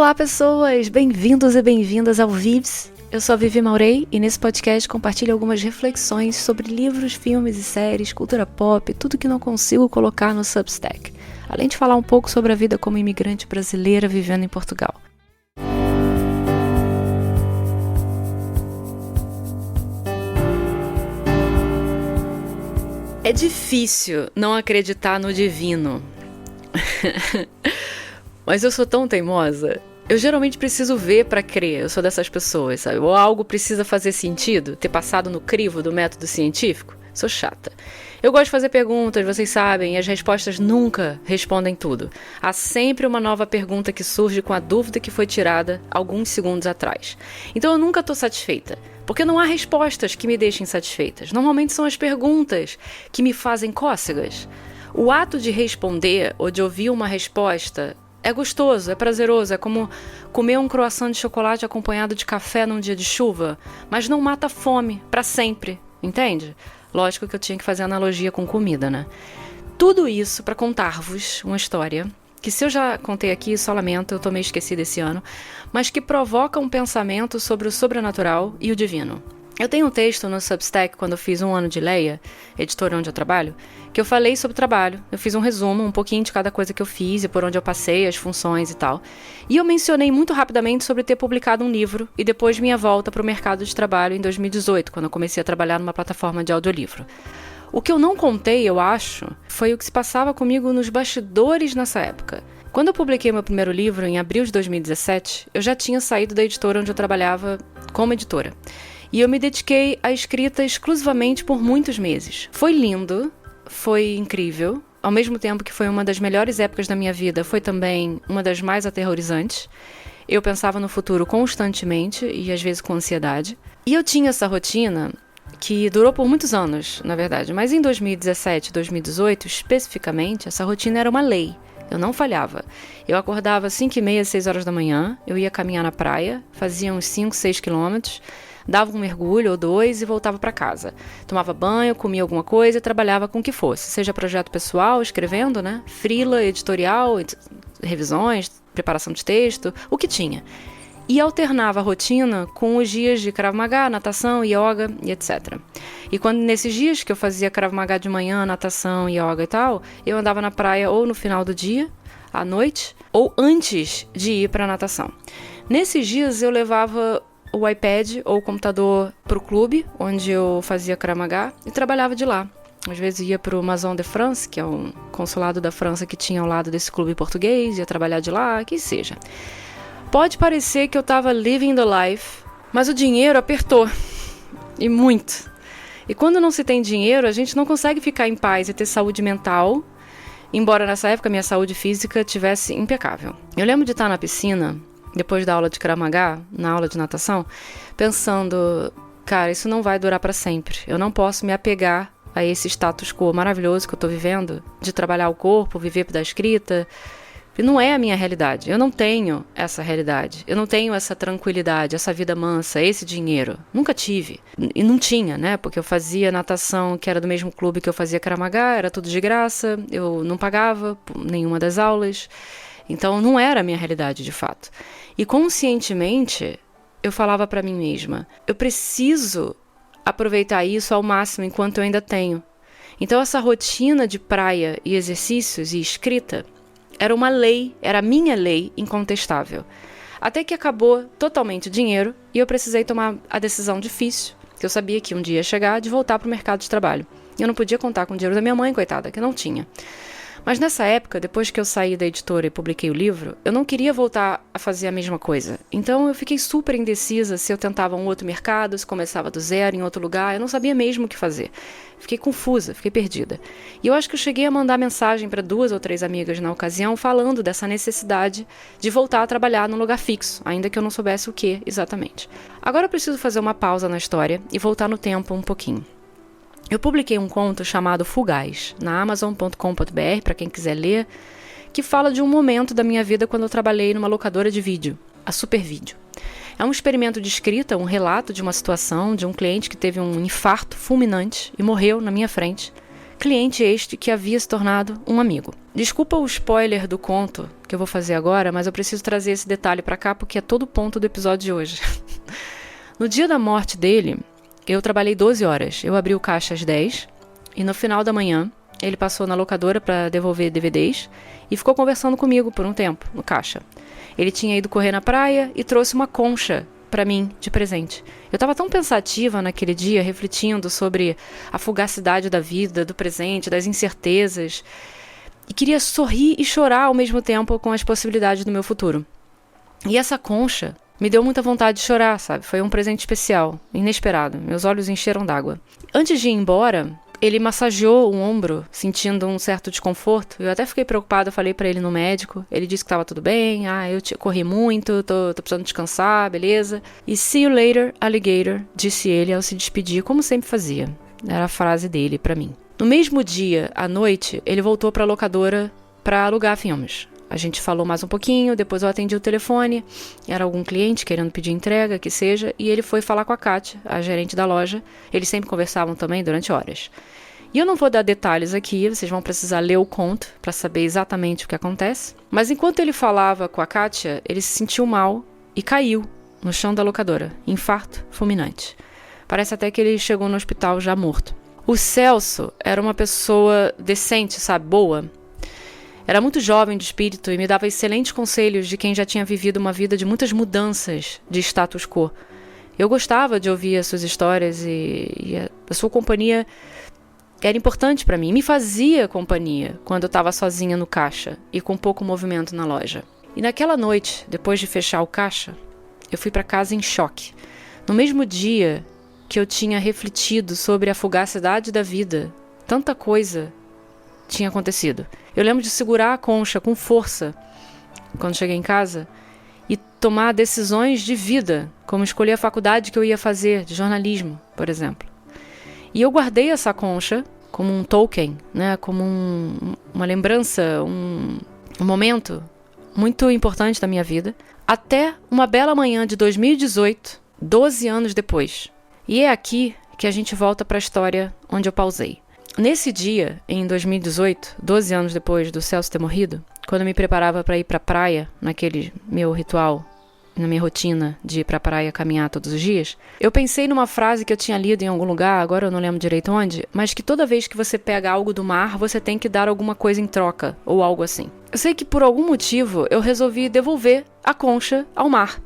Olá pessoas, bem-vindos e bem-vindas ao Vives. Eu sou a Vivi Maurei e nesse podcast compartilho algumas reflexões sobre livros, filmes e séries, cultura pop, tudo que não consigo colocar no Substack. Além de falar um pouco sobre a vida como imigrante brasileira vivendo em Portugal. É difícil não acreditar no divino. Mas eu sou tão teimosa. Eu geralmente preciso ver pra crer, eu sou dessas pessoas, sabe? Ou algo precisa fazer sentido, ter passado no crivo do método científico. Sou chata. Eu gosto de fazer perguntas, vocês sabem, e as respostas nunca respondem tudo. Há sempre uma nova pergunta que surge com a dúvida que foi tirada alguns segundos atrás. Então eu nunca tô satisfeita, porque não há respostas que me deixem satisfeitas. Normalmente são as perguntas que me fazem cócegas. O ato de responder ou de ouvir uma resposta é gostoso, é prazeroso, é como comer um croissant de chocolate acompanhado de café num dia de chuva, mas não mata a fome pra sempre, entende? Lógico que eu tinha que fazer analogia com comida, né? Tudo isso pra contar-vos uma história que, se eu já contei aqui, só lamento, eu tô meio esquecida esse ano, mas que provoca um pensamento sobre o sobrenatural e o divino. Eu tenho um texto no Substack, quando eu fiz 1 ano de Leia, editora onde eu trabalho, que eu falei sobre trabalho. Eu fiz um resumo, um pouquinho de cada coisa que eu fiz e por onde eu passei, as funções e tal. E eu mencionei muito rapidamente sobre ter publicado um livro e depois minha volta para o mercado de trabalho em 2018, quando eu comecei a trabalhar numa plataforma de audiolivro. O que eu não contei, eu acho, foi o que se passava comigo nos bastidores nessa época. Quando eu publiquei meu primeiro livro, em abril de 2017, eu já tinha saído da editora onde eu trabalhava como editora. E eu me dediquei à escrita exclusivamente por muitos meses. Foi lindo, foi incrível. Ao mesmo tempo que foi uma das melhores épocas da minha vida, foi também uma das mais aterrorizantes. Eu pensava no futuro constantemente e às vezes com ansiedade. E eu tinha essa rotina que durou por muitos anos, na verdade. Mas em 2017 e 2018, especificamente, essa rotina era uma lei. Eu não falhava. Eu acordava às 5h30, 6 horas da manhã, eu ia caminhar na praia, fazia uns 5, 6 quilômetros, dava um mergulho ou 2 e voltava para casa. Tomava banho, comia alguma coisa e trabalhava com o que fosse. Seja projeto pessoal, escrevendo, né? Freela, editorial, revisões, preparação de texto, o que tinha. E alternava a rotina com os dias de Krav Maga, natação, yoga e etc. E quando nesses dias que eu fazia Krav Maga de manhã, natação, yoga e tal, eu andava na praia ou no final do dia, à noite, ou antes de ir para a natação. Nesses dias eu levava o iPad ou o computador para o clube, onde eu fazia Krav Maga, e trabalhava de lá. Às vezes ia para o Maison de France, que é um consulado da França que tinha ao lado desse clube português, ia trabalhar de lá, que seja. Pode parecer que eu estava living the life, mas o dinheiro apertou. E muito. E quando não se tem dinheiro, a gente não consegue ficar em paz e ter saúde mental, embora nessa época minha saúde física tivesse impecável. Eu lembro de estar na piscina, depois da aula de Krav Maga, na aula de natação, pensando, cara, isso não vai durar para sempre. Eu não posso me apegar a esse status quo maravilhoso que eu tô vivendo, de trabalhar o corpo, viver da escrita. Não é a minha realidade. Eu não tenho essa realidade. Eu não tenho essa tranquilidade, essa vida mansa, esse dinheiro. Nunca tive. E não tinha, né? Porque eu fazia natação, que era do mesmo clube que eu fazia Krav Maga, era tudo de graça, eu não pagava nenhuma das aulas. Então não era a minha realidade de fato. E conscientemente eu falava para mim mesma, eu preciso aproveitar isso ao máximo enquanto eu ainda tenho. Então essa rotina de praia e exercícios e escrita era uma lei, era a minha lei incontestável. Até que acabou totalmente o dinheiro e eu precisei tomar a decisão difícil, que eu sabia que um dia ia chegar, de voltar para o mercado de trabalho. E eu não podia contar com o dinheiro da minha mãe, coitada, que não tinha. Mas nessa época, depois que eu saí da editora e publiquei o livro, eu não queria voltar a fazer a mesma coisa. Então eu fiquei super indecisa se eu tentava um outro mercado, se começava do zero em outro lugar, eu não sabia mesmo o que fazer. Fiquei confusa, fiquei perdida. E eu acho que eu cheguei a mandar mensagem para 2 ou 3 amigas na ocasião falando dessa necessidade de voltar a trabalhar num lugar fixo, ainda que eu não soubesse o que exatamente. Agora eu preciso fazer uma pausa na história e voltar no tempo um pouquinho. Eu publiquei um conto chamado Fugaz, na Amazon.com.br, para quem quiser ler, que fala de um momento da minha vida quando eu trabalhei numa locadora de vídeo, a Supervídeo. É um experimento de escrita, um relato de uma situação de um cliente que teve um infarto fulminante e morreu na minha frente, cliente este que havia se tornado um amigo. Desculpa o spoiler do conto que eu vou fazer agora, mas eu preciso trazer esse detalhe pra cá porque é todo o ponto do episódio de hoje. No dia da morte dele, eu trabalhei 12 horas. Eu abri o caixa às 10 e no final da manhã ele passou na locadora para devolver DVDs e ficou conversando comigo por um tempo no caixa. Ele tinha ido correr na praia e trouxe uma concha para mim de presente. Eu estava tão pensativa naquele dia, refletindo sobre a fugacidade da vida, do presente, das incertezas, e queria sorrir e chorar ao mesmo tempo com as possibilidades do meu futuro. E essa concha me deu muita vontade de chorar, sabe? Foi um presente especial, inesperado. Meus olhos encheram d'água. Antes de ir embora, ele massageou o ombro, sentindo um certo desconforto. Eu até fiquei preocupada, falei pra ele no médico. Ele disse que estava tudo bem. Eu corri muito, tô precisando descansar, beleza. E see you later, alligator, disse ele ao se despedir, como sempre fazia. Era a frase dele pra mim. No mesmo dia, à noite, ele voltou pra locadora pra alugar filmes. A gente falou mais um pouquinho, depois eu atendi o telefone, era algum cliente querendo pedir entrega, que seja, e ele foi falar com a Kátia, a gerente da loja. Eles sempre conversavam também durante horas. E eu não vou dar detalhes aqui, vocês vão precisar ler o conto para saber exatamente o que acontece. Mas enquanto ele falava com a Kátia, ele se sentiu mal e caiu no chão da locadora, infarto fulminante. Parece até que ele chegou no hospital já morto. O Celso era uma pessoa decente, sabe, boa. Era muito jovem de espírito e me dava excelentes conselhos de quem já tinha vivido uma vida de muitas mudanças de status quo. Eu gostava de ouvir as suas histórias e a sua companhia era importante para mim. Me fazia companhia quando eu estava sozinha no caixa e com pouco movimento na loja. E naquela noite, depois de fechar o caixa, eu fui para casa em choque. No mesmo dia que eu tinha refletido sobre a fugacidade da vida, tanta coisa tinha acontecido. Eu lembro de segurar a concha com força quando cheguei em casa e tomar decisões de vida, como escolher a faculdade que eu ia fazer, de jornalismo, por exemplo. E eu guardei essa concha como um token, né, como uma lembrança, um momento muito importante da minha vida, até uma bela manhã de 2018, 12 anos depois. E é aqui que a gente volta para a história onde eu pausei. Nesse dia, em 2018, 12 anos depois do Celso ter morrido, quando eu me preparava para ir para a praia, naquele meu ritual, na minha rotina de ir para a praia caminhar todos os dias, eu pensei numa frase que eu tinha lido em algum lugar, agora eu não lembro direito onde, mas que toda vez que você pega algo do mar, você tem que dar alguma coisa em troca, ou algo assim. Eu sei que por algum motivo eu resolvi devolver a concha ao mar.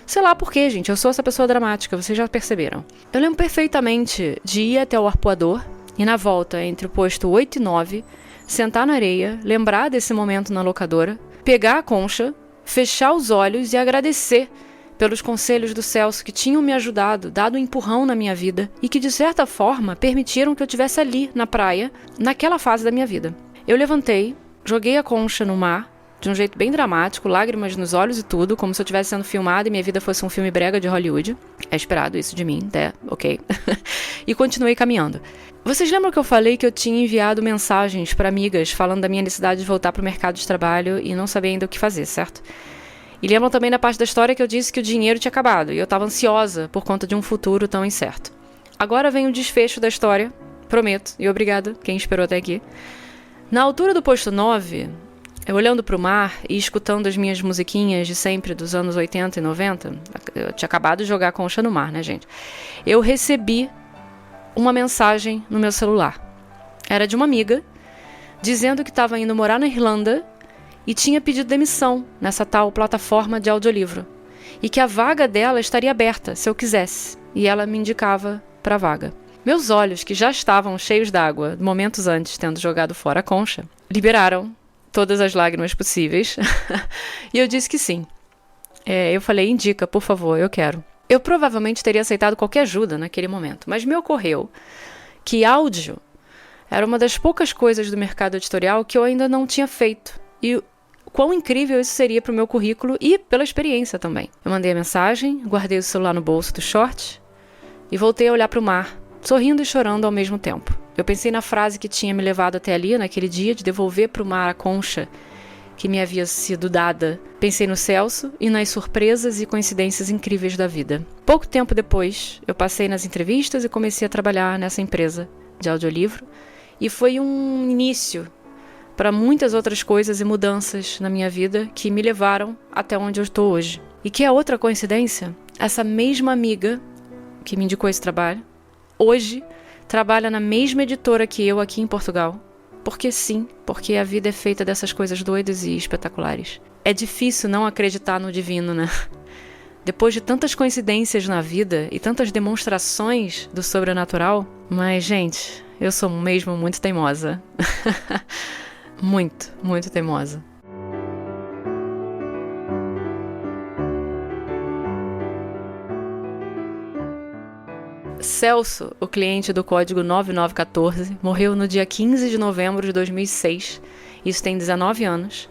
Sei lá por quê, gente, eu sou essa pessoa dramática, vocês já perceberam. Eu lembro perfeitamente de ir até o arpoador, e na volta entre o posto 8 e 9, sentar na areia, lembrar desse momento na locadora, pegar a concha, fechar os olhos e agradecer pelos conselhos do Celso que tinham me ajudado, dado um empurrão na minha vida e que, de certa forma, permitiram que eu estivesse ali, na praia, naquela fase da minha vida. Eu levantei, joguei a concha no mar, de um jeito bem dramático, lágrimas nos olhos e tudo, como se eu estivesse sendo filmada e minha vida fosse um filme brega de Hollywood. É esperado isso de mim, ok. E continuei caminhando. Vocês lembram que eu falei que eu tinha enviado mensagens para amigas falando da minha necessidade de voltar para o mercado de trabalho e não sabia ainda o que fazer, certo? E lembram também da parte da história que eu disse que o dinheiro tinha acabado e eu estava ansiosa por conta de um futuro tão incerto. Agora vem o desfecho da história, prometo, e obrigada quem esperou até aqui. Na altura do posto 9... eu olhando para o mar e escutando as minhas musiquinhas de sempre dos anos 80 e 90, eu tinha acabado de jogar a concha no mar, né, gente? Eu recebi uma mensagem no meu celular. Era de uma amiga, dizendo que estava indo morar na Irlanda e tinha pedido demissão nessa tal plataforma de audiolivro. E que a vaga dela estaria aberta, se eu quisesse. E ela me indicava para a vaga. Meus olhos, que já estavam cheios d'água, momentos antes, tendo jogado fora a concha, liberaram todas as lágrimas possíveis. E eu disse que sim. Eu falei, indica, por favor, eu quero. Eu provavelmente teria aceitado qualquer ajuda naquele momento, mas me ocorreu que áudio era uma das poucas coisas do mercado editorial que eu ainda não tinha feito. E quão incrível isso seria para o meu currículo e pela experiência também. Eu mandei a mensagem, guardei o celular no bolso do short e voltei a olhar para o mar, sorrindo e chorando ao mesmo tempo. Eu pensei na frase que tinha me levado até ali, naquele dia, de devolver para o mar a concha que me havia sido dada. Pensei no Celso e nas surpresas e coincidências incríveis da vida. Pouco tempo depois, eu passei nas entrevistas e comecei a trabalhar nessa empresa de audiolivro E foi um início para muitas outras coisas e mudanças na minha vida que me levaram até onde eu estou hoje. E que é outra coincidência, essa mesma amiga que me indicou esse trabalho, hoje trabalha na mesma editora que eu aqui em Portugal. Porque sim, porque a vida é feita dessas coisas doidas e espetaculares. É difícil não acreditar no divino, né? Depois de tantas coincidências na vida e tantas demonstrações do sobrenatural, mas, gente, eu sou mesmo muito teimosa. Muito, muito teimosa. Celso, o cliente do código 9914, morreu no dia 15 de novembro de 2006. Isso tem 19 anos.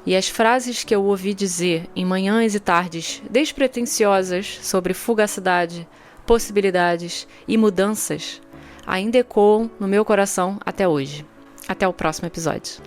E as frases que eu ouvi dizer em manhãs e tardes despretensiosas sobre fugacidade, possibilidades e mudanças ainda ecoam no meu coração até hoje. Até o próximo episódio.